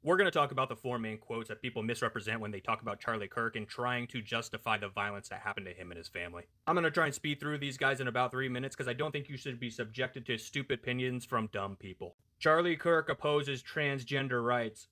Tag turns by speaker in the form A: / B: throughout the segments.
A: We're going to talk about the four main quotes that people misrepresent when they talk about Charlie Kirk and trying to justify the violence that happened to him and his family. I'm going to try and speed through these guys in about 3 minutes because I don't think you should be subjected to stupid opinions from dumb people. Charlie Kirk opposes transgender rights.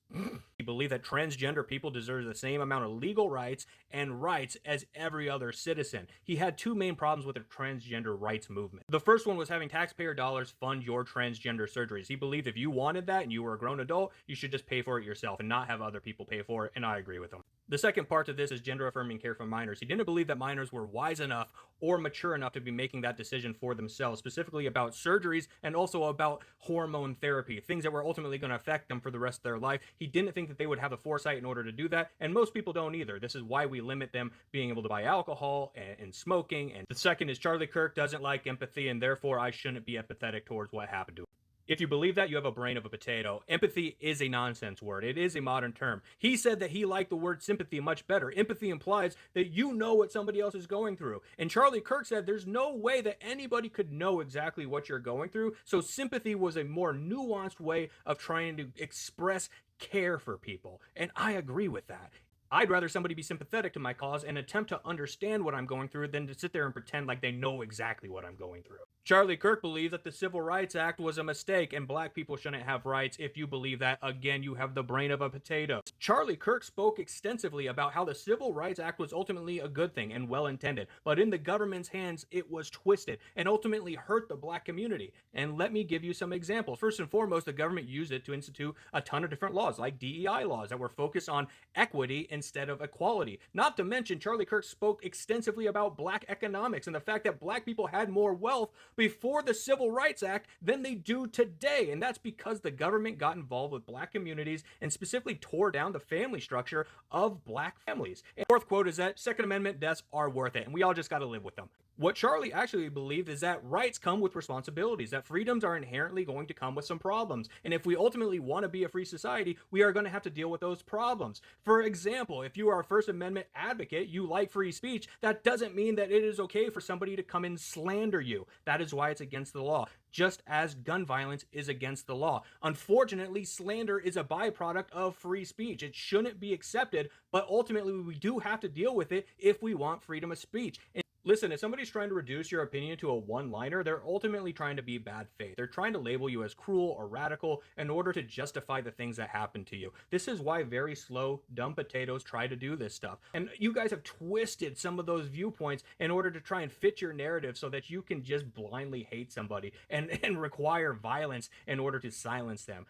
A: He believed that transgender people deserve the same amount of legal rights and rights as every other citizen. He had two main problems with the transgender rights movement. The first one was having taxpayer dollars fund your transgender surgeries. He believed if you wanted that and you were a grown adult, you should just pay for it yourself and not have other people pay for it, and I agree with him. The second part to this is gender affirming care for minors. He didn't believe that minors were wise enough or mature enough to be making that decision for themselves, specifically about surgeries and also about hormone therapy, things that were ultimately going to affect them for the rest of their life. He didn't think that they would have the foresight in order to do that, and most people don't either. This is why we limit them being able to buy alcohol and smoking. And the second is Charlie Kirk doesn't like empathy, and therefore I shouldn't be empathetic towards what happened to him. If you believe that, you have a brain of a potato. Empathy is a nonsense word. It is a modern term. He said that he liked the word sympathy much better. Empathy implies that you know what somebody else is going through. And Charlie Kirk said there's no way that anybody could know exactly what you're going through. So sympathy was a more nuanced way of trying to express care for people. And I agree with that. I'd rather somebody be sympathetic to my cause and attempt to understand what I'm going through than to sit there and pretend like they know exactly what I'm going through. Charlie Kirk believed that the Civil Rights Act was a mistake and black people shouldn't have rights. If you believe that, again, you have the brain of a potato. Charlie Kirk spoke extensively about how the Civil Rights Act was ultimately a good thing and well intended, but in the government's hands, it was twisted and ultimately hurt the black community. And let me give you some examples. First and foremost, the government used it to institute a ton of different laws, like DEI laws that were focused on equity instead of equality. Not to mention, Charlie Kirk spoke extensively about black economics and the fact that black people had more wealth before the Civil Rights Act than they do today. And that's because the government got involved with black communities and specifically tore down the family structure of black families. And fourth quote is that Second Amendment deaths are worth it, and we all just got to live with them. What Charlie actually believed is that rights come with responsibilities, that freedoms are inherently going to come with some problems. And if we ultimately want to be a free society, we are going to have to deal with those problems. For example, if you are a First Amendment advocate, you like free speech, that doesn't mean that it is okay for somebody to come and slander you. That is why it's against the law, just as gun violence is against the law. Unfortunately, slander is a byproduct of free speech. It shouldn't be accepted, but ultimately we do have to deal with it if we want freedom of speech. And listen, if somebody's trying to reduce your opinion to a one-liner, they're ultimately trying to be bad faith. They're trying to label you as cruel or radical in order to justify the things that happen to you. This is why very slow, dumb potatoes try to do this stuff. And you guys have twisted some of those viewpoints in order to try and fit your narrative so that you can just blindly hate somebody and require violence in order to silence them.